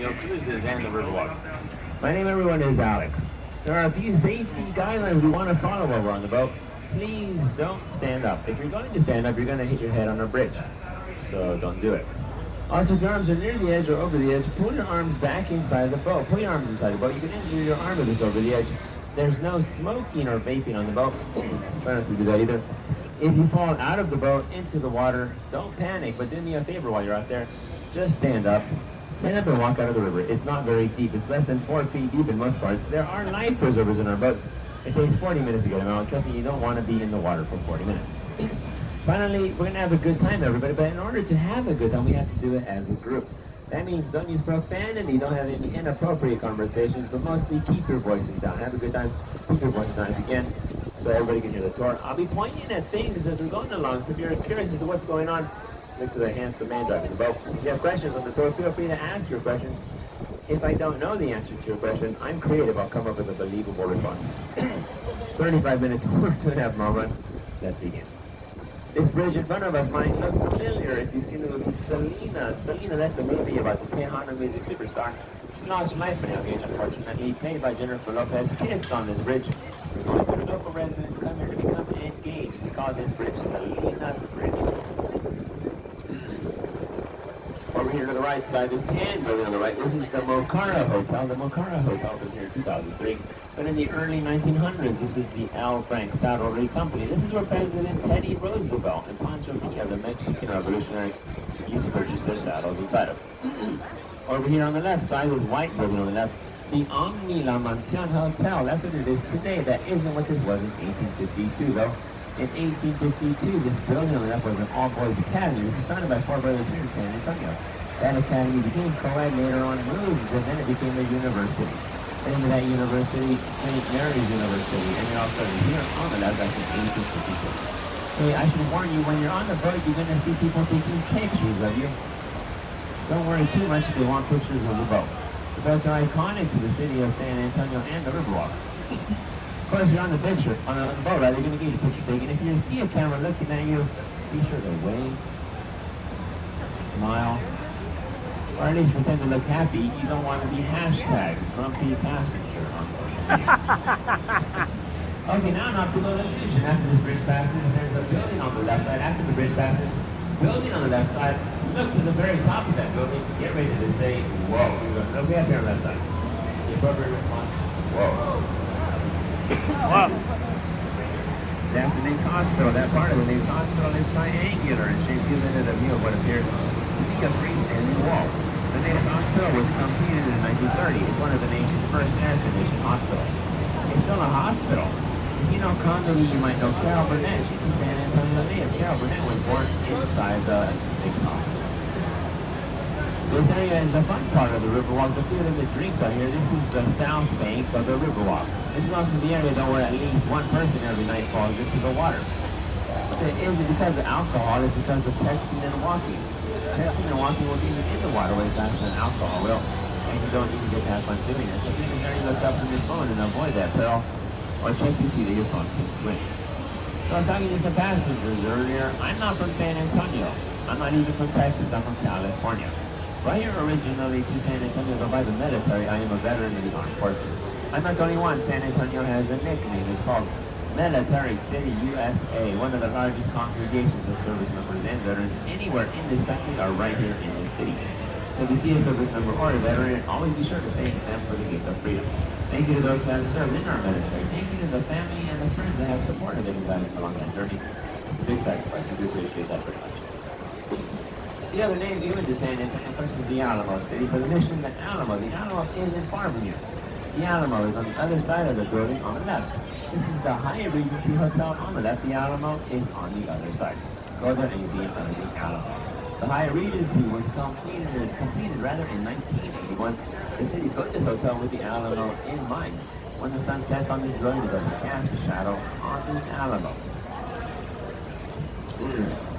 Cruises and the Riverwalk. My name, everyone, is Alex. There are a few safety guidelines we want to follow while we're on the boat. Please don't stand up. If you're going to stand up, you're going to hit your head on a bridge. So don't do it. Also, if your arms are near the edge or over the edge, pull your arms back inside the boat. Pull your arms inside the boat. You can injure your arm if it's over the edge. There's no smoking or vaping on the boat. Try not to do that either. If you fall out of the boat into the water, don't panic, but do me a favor while you're out there. Just stand up. Stand up and walk out of the river. It's not very deep. It's less than 4 feet deep in most parts. There are life preservers in our boats. It takes 40 minutes to get them out. Trust me, you don't want to be in the water for 40 minutes. Finally, we're going to have a good time, everybody, but in order to have a good time, we have to do it as a group. That means don't use profanity, don't have any inappropriate conversations, but mostly keep your voices down. Have a good time, keep your voice down if you can, so everybody can hear the tour. I'll be pointing at things as we're going along, so if you're curious as to what's going on, look to the handsome man driving the boat. If you have questions on the tour, feel free to ask your questions. If I don't know the answer to your question, I'm creative. I'll come up with a believable response. 35-minute tour, 2.5 mile run. Let's begin. This bridge in front of us might look familiar if you've seen the movie Selena. Selena, that's the movie about the Tejano music superstar. She lost life in young age, unfortunately, played by Jennifer Lopez, kissed on this bridge. Going to the local residents come here to become engaged. They call this bridge Selena's Bridge. Over here to the right side, this tan building on the right, this is the Mocara Hotel. The Mocara Hotel was here in 2003. But in the early 1900s, this is the L. Frank Saddlery Company. This is where President Teddy Roosevelt and Pancho Villa, the Mexican revolutionary, used to purchase their saddles inside of. Over here on the left side, this white building on the left, the Omni La Mansion Hotel. That's what it is today. That isn't what this was in 1852, though. In 1852, this building on the left was an all-boys academy. This was started by 4 brothers here in San Antonio. That academy became co-ed, later on moved, and then it became a university. The name of that university, St. Mary's University, and it all started here on the left back in 1852. Hey, I should warn you, when you're on the boat, you're going to see people taking pictures of you. Don't worry too much, they want pictures of the boat. The boats are iconic to the city of San Antonio and the Riverwalk. Of course, you're on the picture, on the boat, right? They're going to get your picture taken. If you see a camera looking at you, be sure to wave, smile, or at least pretend to look happy. You don't want to be hashtag grumpy passenger on social media. Okay, now an optical illusion. After this bridge passes, there's a building on the left side. After the bridge passes, building on the left side, look to the very top of that building. Get ready to say, whoa. Look up here on the left side. The appropriate response, whoa. Wow. That's the name's hospital. That part of the name's hospital is triangular in shape, giving it a view of what appears to be a freestanding wall. The name's hospital was completed in 1930. It's one of the nation's first air-conditioned hospitals. It's still a hospital. If you know comedy, you might know Carol Burnett. She's a San Antonio native. Carol Burnett was born inside the Name's hospital. This area is the fun part of the Riverwalk. The food and the drinks are here. This is the south bank of the Riverwalk. This is also the area though where at least one person every night falls into the water. It isn't because of alcohol, it's because of texting and walking. Texting and walking will get you in the water way faster than alcohol will. And you don't even get to have fun doing it. So you can very look up from your phone and avoid that peril. Or check to see that your phone can swim. So I was talking to some passengers earlier. I'm not from San Antonio. I'm not even from Texas, I'm from California. Right here originally to San Antonio, but by the military, I am a veteran of the armed forces. I'm not the only one. San Antonio has a nickname. It's called Military City, USA. One of the largest congregations of service members and veterans anywhere in this country are right here in this city. So if you see a service member or a veteran, always be sure to thank them for the gift of freedom. Thank you to those who have served in our military. Thank you to the family and the friends that have supported them along that journey. It's a big sacrifice. We do appreciate that very much. The other name given to San Antonio, of course, is the Alamo City. For the mission, the Alamo isn't far from you. The Alamo is on the other side of the building on the left. This is the Hyatt Regency Hotel on the left. The Alamo is on the other side. Go there and you'll be in front of the Alamo. The Hyatt Regency was completed in 1981. The city built this hotel with the Alamo in mind. When the sun sets on this building, it doesn't cast a shadow on the Alamo.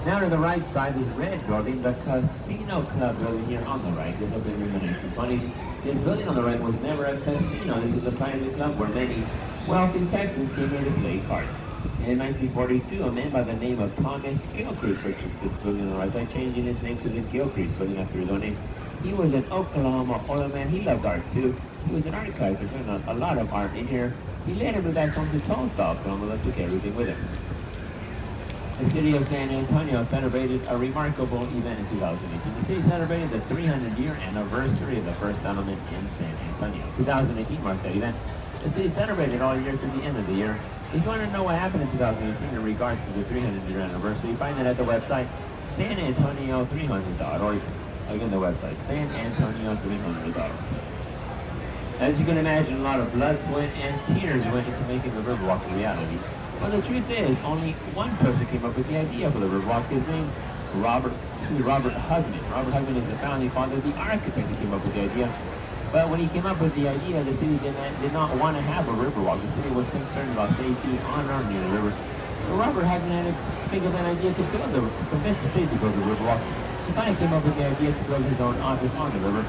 Now to the right side, this red building, the Casino Club building here on the right. This opened in the 1920s. This building on the right was never a casino. This was a private club where many wealthy Texans came here to play cards. In 1942, a man by the name of Thomas Gilchrist purchased this building on the right side, changing its name to the Gilchrist building after his own name. He was an Oklahoma oil man. He loved art too. He was an art collector, showing a lot of art in here. He later moved back home to Tulsa, Oklahoma, but took everything with him. The city of San Antonio celebrated a remarkable event in 2018. The city celebrated the 300-year anniversary of the first settlement in San Antonio. 2018 marked that event. The city celebrated all year through the end of the year. If you want to know what happened in 2018 in regards to the 300-year anniversary, find it at the website sanantonio300.org. Again, the website sanantonio300.org. As you can imagine, a lot of blood, sweat, and tears went into making the Riverwalk a reality. Well, the truth is, only one person came up with the idea for the Riverwalk. His name, Robert Hugman. Robert Hugman is the founding father, the architect who came up with the idea. But when he came up with the idea, the city did not want to have a Riverwalk. The city was concerned about safety on or near the river. So Robert Hugman had to think of an idea to convince the city to build the Riverwalk. He finally came up with the idea to build his own office on the river.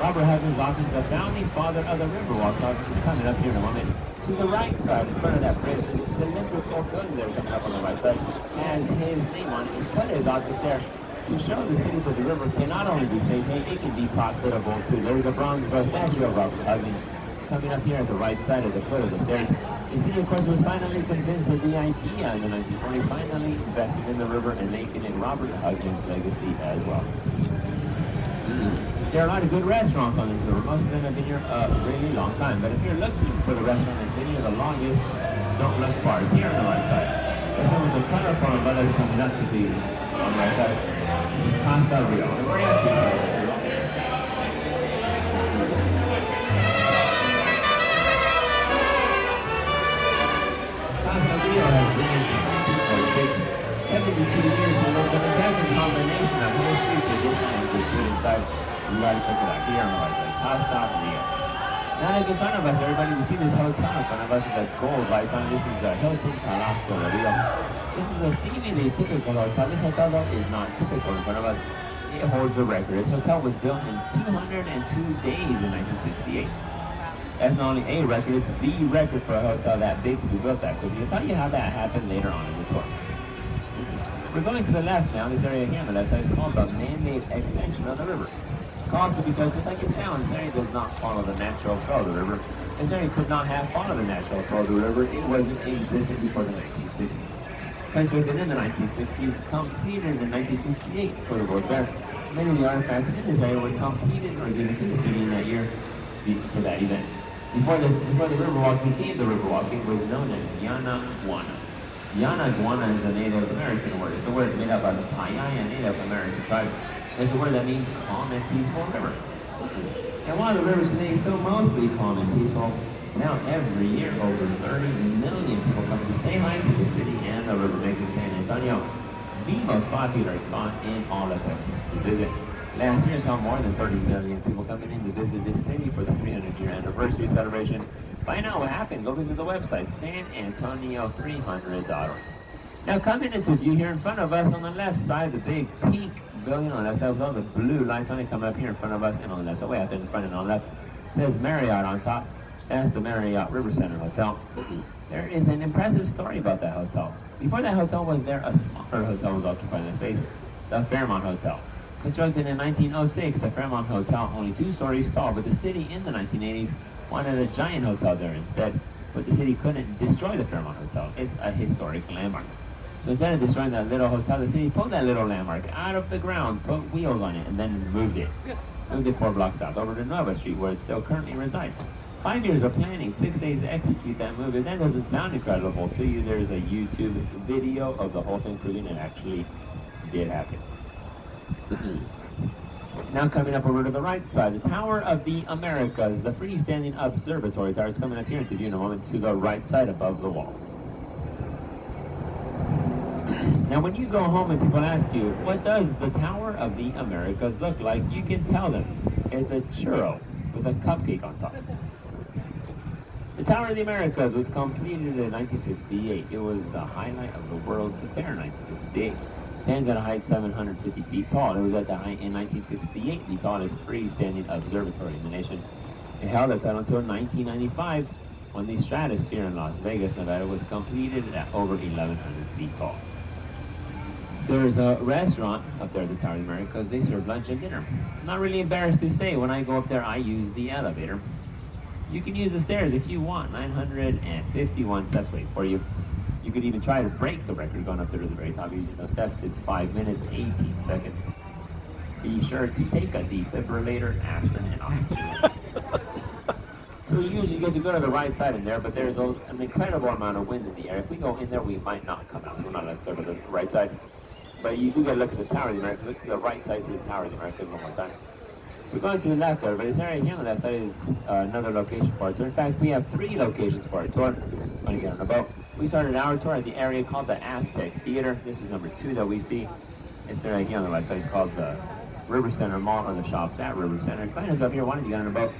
Robert Hugman's office, the founding father of the Riverwalk office, is coming up here in a moment. To the right side, in front of that bridge, there's a cylindrical building there coming up on the right side. Has his name on it. He put his office there to show the city that the river can not only be safe, it can be profitable too. There's a bronze statue of Robert Hugman coming up here at the right side at the foot of the stairs. The city, of course, was finally convinced that the idea in the 1940s, finally investing in the river and making it Robert Hugman's legacy as well. There are a lot of good restaurants on this river. Most of them have been here a really long time. But if you're looking for the restaurant that's been here the longest, don't look far. It's here on the right side. There's some of the colorful umbrellas coming up to the on the right side. This is Casa Rio. And we're actually Casa Rio has been here for 72 years. And there's a perfect combination of history, tradition, and good food inside. You gotta check it out here on the right side. Casa Rio. Now look in front of us, everybody. We see this hotel in front of us with that gold lights on. This is the Hilton Palazzo Rio. This is a seemingly typical hotel. This hotel though is not typical in front of us. It holds a record. This hotel was built in 202 days in 1968. That's not only a record, it's the record for a hotel that big to be built that quickly. I'll tell you how that happened later on in the tour. We're going to the left now. This area here on the left side is called the man-made extension of the river. Also because, just like it sounds, this area does not follow the natural flow of the river. This area could not have followed the natural flow of the river. It wasn't existent before the 1960s. Constructed in the 1960s, completed in 1968 for the World's Fair. Many of the artifacts in this area were completed or given to the city in that year for that event. Before the Riverwalk became the Riverwalk, it was known as Yanaguana. Yanaguana is a Native American word. It's a word made up by the Payaya Native American tribe. It's a word that means calm and peaceful river. And while the river today is still mostly calm and peaceful, now every year over 30 million people come to say hi to the city and the river, making San Antonio the most popular spot in all of Texas to visit. Last year saw more than 30 million people coming in to visit this city for the 300-year anniversary celebration. Find out what happened. Go visit the website, sanantonio300.org. Now coming into view here in front of us on the left side, the big pink building on the left side with all the blue lights on it coming up here in front of us and on the left side, way out there in front and on the left, it says Marriott on top. That's the Marriott River Center Hotel. There is an impressive story about that hotel. Before that hotel was there, a smaller hotel was occupying the space, the Fairmont Hotel. Constructed in 1906, the Fairmont Hotel, only 2 stories tall, but the city in the 1980s wanted a giant hotel there instead, but the city couldn't destroy the Fairmont Hotel. It's a historic landmark. So instead of destroying that little hotel, the city pulled that little landmark out of the ground, put wheels on it, and then moved it. Moved it 4 blocks south, over to Nova Street, where it still currently resides. 5 years of planning, 6 days to execute that move. If that doesn't sound incredible to you, there's a YouTube video of the whole thing proving it actually did happen. Now coming up over to the right side, the Tower of the Americas, the freestanding observatory tower is coming up here into view in a moment to the right side above the wall. Now when you go home and people ask you, what does the Tower of the Americas look like, you can tell them it's a churro with a cupcake on top. The Tower of the Americas was completed in 1968. It was the highlight of the World's Fair in 1968. Stands at a height 750 feet tall. It was at the height in 1968, the tallest freestanding observatory in the nation. It held up until 1995, when the stratosphere in Las Vegas, Nevada was completed at over 1,100 feet tall. There's a restaurant up there at the Tower of the Americas. They serve lunch and dinner. I'm not really embarrassed to say when I go up there, I use the elevator. You can use the stairs if you want. 951 steps wait for you. You could even try to break the record going up there to the very top using those steps. It's 5 minutes, 18 seconds. Be sure to take a defibrillator, aspirin, and oxygen. So you usually get to go to the right side in there, but there's an incredible amount of wind in the air. If we go in there, we might not come out, so we're not going to go to the right side. But you do get to look at the Tower of the Americas. Look to the right side to the Tower of the Americas one more time. We're going to the left there, but this area here on the left side is another location for our tour. In fact, we have 3 locations for our tour. I'm going to get on a boat. We started our tour at the area called the Aztec Theater. This is number 2 that we see. It's right here on the right side. It's called the River Center Mall, or the shops at River Center. Find us up here. Why don't you get on a boat?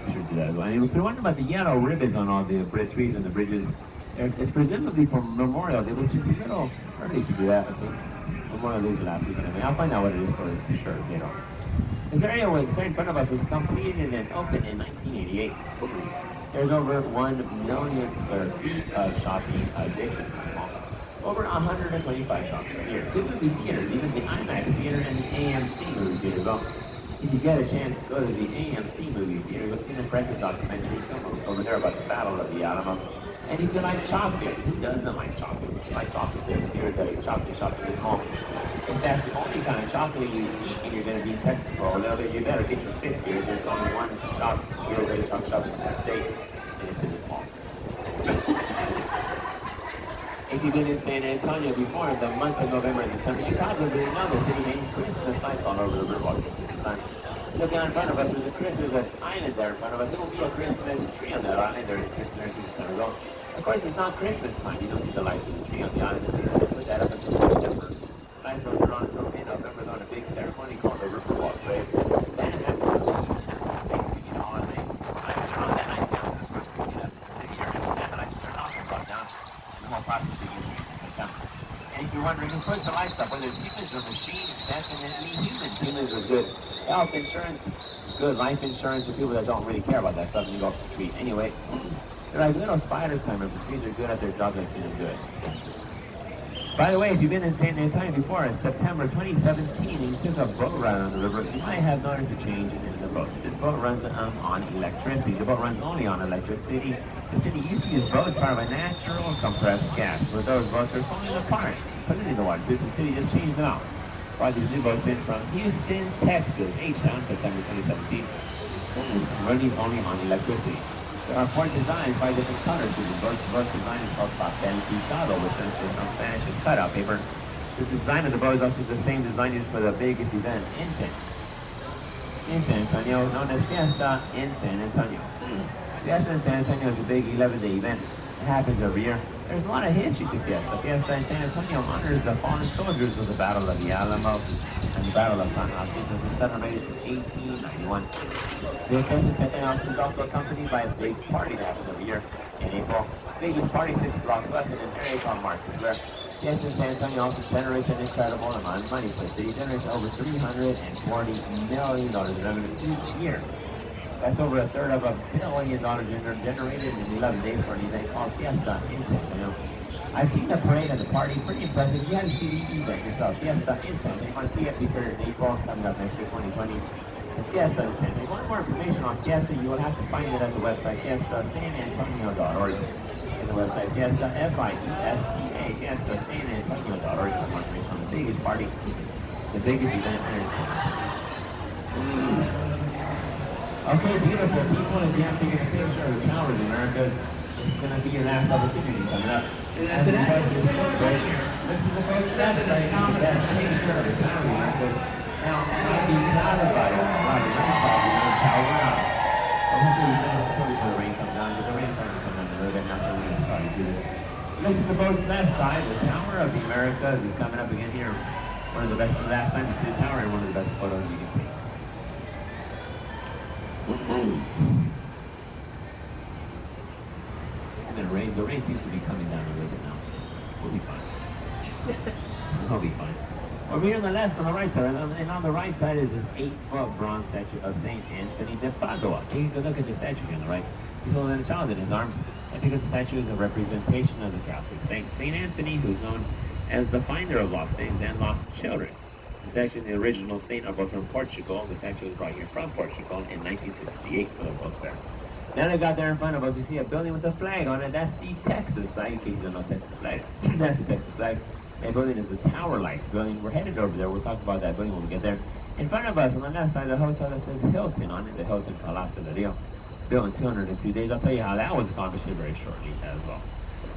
You should do that as well. And if you're wondering about the yellow ribbons on all the trees and the bridges, it's presumably from Memorial Day, which is a little early to do that. I think Memorial Day is last weekend. I mean, I'll find out what it is for sure, you know. This area in front of us was completed and opened in 1988. There's over 1 million square feet of shopping addition. Over 125 shops right here. 2 movie theaters, even the IMAX theater and the AMC movie theater. Well, if you get a chance to go to the AMC movie theater, you'll see an impressive documentary film over there about the Battle of the Alamo. And if you like chocolate, who doesn't like chocolate? If you like chocolate, there's a theater that is chocolate shopping this small. If that's the only kind of chocolate you eat and you're going to be in Texas for a little bit, you better get your fix here. There's only one shop here that is chocolate shopping in the state, and it's in this mall. If you've been in San Antonio before, in the months of November and December, you probably know the city hangs Christmas lights all over the Riverwalk this time. Looking in front of us, there's an island there in front of us. There will be a Christmas tree on that island. There's Christmas time as well. Of course, it's not Christmas time. You don't see the lights of the tree on the island this year. They put that up until September. Lights will turn on until November on a big ceremony called the Riverwalk Tour. Then it happens on Thanksgiving holiday. Lights turn on that night down for the first weekend of the year. And then the lights turn off and brought down. The whole process begins in September. And if you're wondering who puts the lights up, whether it's humans or machines, definitely humans. Humans are good. Health insurance, good life insurance for people that don't really care about that stuff and you go off the trees. Anyway, they're like little spiders climbing. The trees are good at their job, they seem good. By the way, if you've been in San Antonio before, in September 2017, and you took a boat ride on the river, you might have noticed a change in the boat. This boat runs on electricity. The boat runs only on electricity. The city used to use boats powered by natural compressed gas, but those boats are falling apart. Put it in the water. This city just changed them out. Brought these new boats in from Houston, Texas, H-Town, September 2017, running only on electricity. There are 4 designs, 5 different colors. The boat design is called papel picado, which is from Spanish is cutout paper. The design of the boat is also the same design used for the biggest event in San Antonio, known as Fiesta in San Antonio. Fiesta in San Antonio is a big 11-day event. It happens every year. There's a lot of history to Fiesta. Fiesta in San Antonio honors the fallen soldiers of the Battle of the Alamo and the Battle of San Jacinto, was celebrated in 1891. The Fiesta in San Antonio is also accompanied by a big party that happens every year in April. The biggest party 6 blocks west in an area called Market Square. Fiesta in San Antonio also generates an incredible amount of money for the city. It generates over $340 million in revenue each year. That's over a third of $1 billion generated in 11 days for an event called Fiesta in San Antonio. I've seen the parade and the party. It's pretty impressive. You haven't seen the event yourself. Fiesta in San Antonio. You want to see it because in April, coming up next year, 2020. And Fiesta in San Antonio. If you want more information on Fiesta, you will have to find it at the website fiestasanantonio.org. And the website Fiesta, F-I-E-S-T-A, fiestasanantonio.org. For more information on the biggest party, the biggest event here in San Antonio. Okay, beautiful people, if you have taken a picture of the Tower of the Americas, this is going to be your last opportunity coming up. As the boat is right here, look to the boat's left side, the best picture of the Tower of the Americas. Now, I'll be clouded by it. A lot of rain probably going to power out. Well, hopefully we finish the tour before the rain comes down, but the rain's starting to come down a little bit now, so we're going to try to do this. Look to the boat's left side, the Tower of the Americas is coming up again here. One of the best, the last time you see the tower, and one of the best photos you can take. And then the rain seems to be coming down a little bit now. We'll be fine. We'll be fine. Over here on the left, on the right side, and on the right side is this 8-foot bronze statue of Saint Anthony de Padua. Take a look at the statue here on the right. He's holding a child in his arms. I think the statue is a representation of the Catholic saint. Saint Anthony, who's known as the finder of lost things and lost children. The statue, the original saint, are both from Portugal. The statue was brought here from Portugal in 1968 for the World's Fair. Now they've got there in front of us, you see a building with a flag on it. That's the Texas flag, in case you don't know Texas flag. That's the Texas flag. That building is the Tower Life building. We're headed over there. We'll talk about that building when we get there. In front of us, on the left side, the hotel that says Hilton on it, the Hilton Palacio de Rio. Built in 202 days. I'll tell you how that was accomplished here very shortly as well.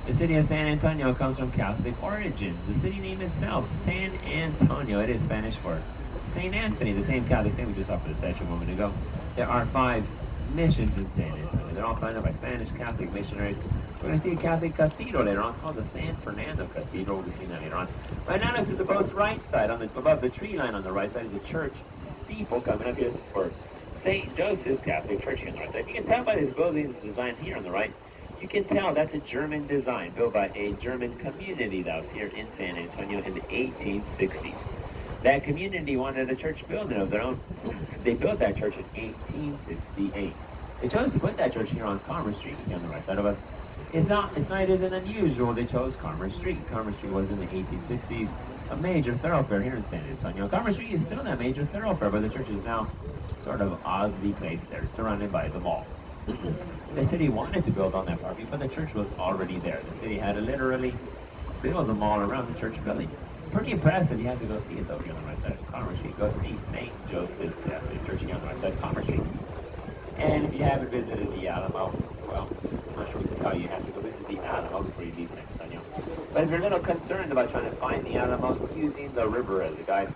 The city of San Antonio comes from Catholic origins. The city name itself, San Antonio, it is Spanish for Saint Anthony, the same Catholic saint we just saw for the statue a moment ago. There are 5 missions in San Antonio. They're all founded by Spanish Catholic missionaries. We're going to see a Catholic cathedral later on. It's called the San Fernando Cathedral. We'll be seeing that later on. Right now, look to the boat's right side. Above the tree line on the right side is a church steeple coming up here. This is for St. Joseph's Catholic Church here on the right side. You can tell by this building's design here on the right. You can tell that's a German design built by a German community that was here in San Antonio in the 1860s. That community wanted a church building of their own. They built that church in 1868. They chose to put that church here on Commerce Street here on the right side of us. It isn't unusual they chose Commerce Street. Commerce Street was in the 1860s a major thoroughfare here in San Antonio. Commerce Street is still that major thoroughfare, but the church is now sort of oddly placed there, surrounded by the mall. The city wanted to build on that property, but the church was already there. The city had to literally build a mall around the church building. Pretty impressive. You have to go see it though here on the right side of Commerce Street. Go see St. Joseph's Catholic Church here on the right side of Commerce Street. And if you haven't visited the Alamo, well, I'm not sure what to tell you. You have to go visit the Alamo before you leave San Antonio. But if you're a little concerned about trying to find the Alamo using the river as a guide,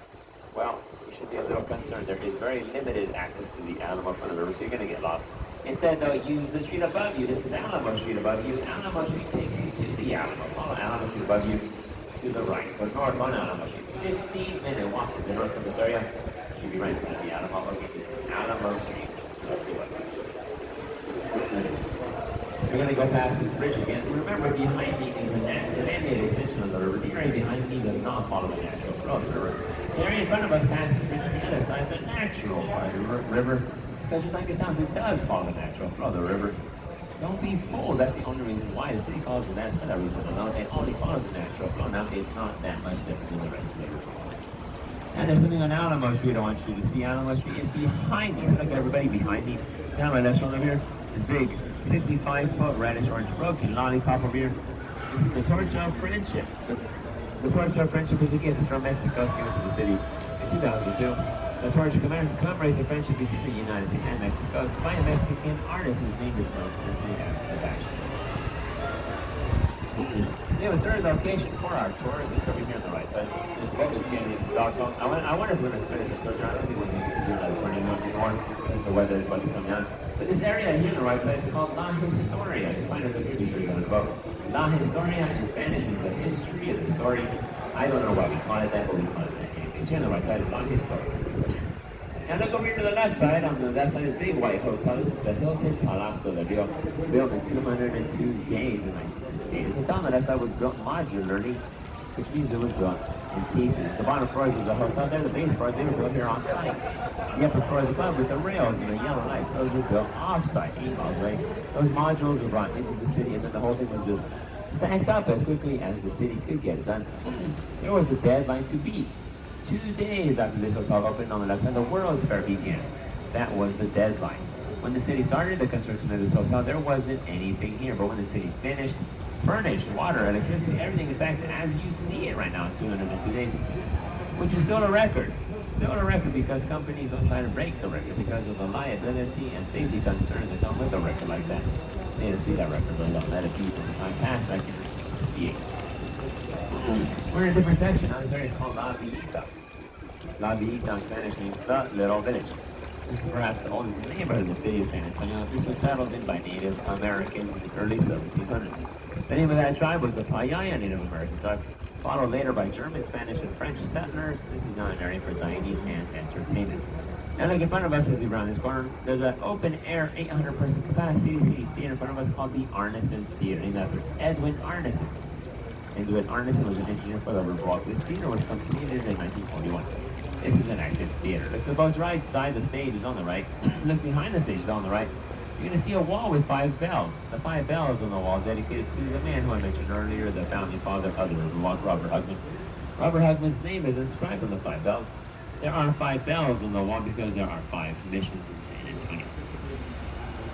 well, you should be a little concerned. There is very limited access to the Alamo from the river, so you're going to get lost. Instead, though, use the street above you. This is Alamo Street above you. Alamo Street takes you to the Alamo. Follow Alamo Street above you to the right. Go north on Alamo Street. 15-minute walk to the north from this area. You'll be right in front of the Alamo. Okay, this is Alamo Street. We're going to go past this bridge again. Remember, behind me is the man-made extension of the river. The area behind me does not follow the natural flow of the river. The area in front of us past this bridge on the other side, the natural part of the river. Because just like it sounds, it does follow the natural flow of the river. Don't be fooled. That's the only reason why the city calls it that. For that reason alone. It only follows the natural flow. Now, it's not that much different than the rest of the river. And there's something on Alamo Street I want you to see. Alamo Street is behind me. So look at everybody behind me. Down my left shoulder here, this big 65-foot reddish orange broken lollipop over here. This is the Torch of Friendship. The Torch of Friendship is a gift from Mexico. It's given to the city in 2002. The torch commemorates the friendship between the United States and Mexico. It's by a Mexican artist whose name is known simply as Sebastian. We have a third location for our tour. Is this over here on the right side? This boat is getting dark. I wonder if we're going to finish the tour. I don't think we're going to do another 20 minutes more because the weather is about to come down. But this area here on the right side is called La Historia. You can find us up here, be sure you go to the boat. La Historia in Spanish means the history of the story. I don't know why we call it that, but we call it that. It's here on the right side, La Historia. Now look over here to the left side. On the left side is big white hotel. This is the Hilton Palacio de Rio, built in 202 days in 1968. This hotel on the left side was built modularly, which means it was built in pieces. The bottom floors of the hotel, they're the base floors. They were built here on site. The upper floors above with the rails and the yellow lights, those were built off-site, 8 miles away. Those modules were brought into the city, and then the whole thing was just stacked up as quickly as the city could get it done. There was a deadline to beat. 2 days after this hotel opened on the left side, the World's Fair began. That was the deadline. When the city started the construction of this hotel, there wasn't anything here. But when the city finished, furnished, water, electricity, everything, in fact, as you see it right now, 202 days, which is still a record. Still a record because companies don't try to break the record because of the liability and safety concerns that come with a record like that. They just leave that record, but don't let it be from the time past back in 1968. We're in a different section. Now this area is called La Villita. La Villita in Spanish means the little village. This is perhaps the oldest neighborhood in the city of San Antonio. This was settled in by Native Americans in the early 1700s. The name of that tribe was the Payaya Native American tribe, followed later by German, Spanish, and French settlers. This is now an area for dining and entertainment. Now look in front of us as we round this corner. There's an open-air 800-person capacity theater in front of us called the Arneson Theater, named after Edwin Arneson. Edwin Arneson was an engineer for the Riverwalk. This theater was completed in 1941. This is an active theater. Look to the boat's right side, the stage is on the right. Look behind the stage is on the right. you're going to see a wall with 5 bells. The 5 bells on the wall dedicated to the man who I mentioned earlier, the founding father of the Riverwalk, Robert Hugman. Robert Hugman's name is inscribed on the 5 bells. There are 5 bells on the wall because there are 5 missions in San Antonio.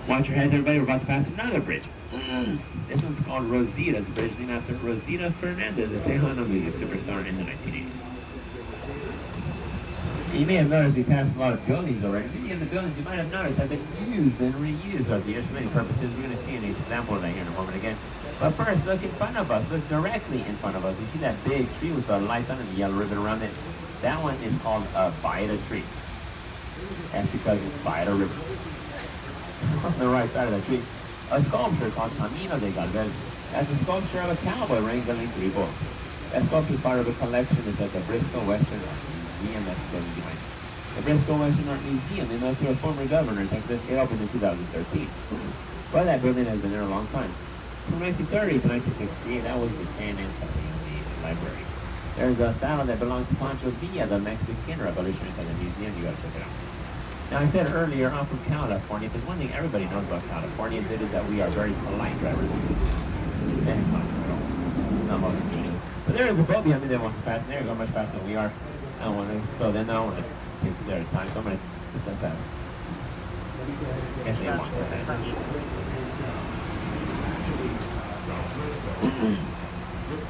Watch your heads, everybody. We're about to pass another bridge. This one's called Rosita's Bridge, named after Rosita Fernandez, a Tejano music superstar in the 1980s. You may have noticed we passed a lot of buildings already. Many of the buildings you might have noticed have been used and reused over the years for many purposes. We're going to see an example of that here in a moment again. But first, look in front of us. Look directly in front of us. You see that big tree with the lights on it and the yellow ribbon around it? That one is called a Baida tree. That's because it's Baida River. On the right side of the tree, a sculpture called Camino de Galvez. That's a sculpture of a cowboy wrangling 3 bulls. That sculpture is part of a collection. It's at the Briscoe Western Museum that's building behind. The Briscoe Western Art Museum, named after a former governor, Texas, it opened in 2013. Well, that building has been there a long time. From 1930 to 1968, that was the San Antonio Library. There's a saddle that belongs to Pancho Villa, the Mexican revolutionist, at the museum. You gotta check it out. Now, I said earlier, I'm from California. If there's one thing everybody knows about Californians, it is that we are very polite drivers. And it's not true at all. Not most of you. But there is a boat behind me that wants to pass, and they're going much faster than we are. I don't want to slow them down. I want to take their time, so I'm going to put that fast. If they want to pass.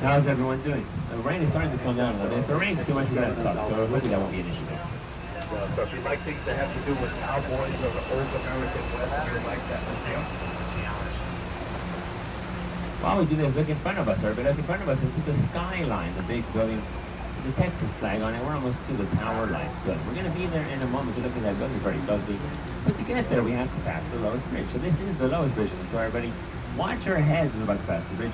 How's everyone doing? The rain is starting to come down a little bit. If it rains too much, we're going to have to stop. So hopefully that won't be an issue there. So if you like things that have to do with cowboys or the old American Western like that, While we do this, look in front of us, everybody. Look in front of us and put the skyline, the big building, with the Texas flag on it. We're almost to the Tower Lights building. We're going to be there in a moment to look at that building very closely. But to get there, we have to pass the lowest bridge. So this is the lowest bridge in the tour, everybody. Watch your heads as we're about to pass the bridge.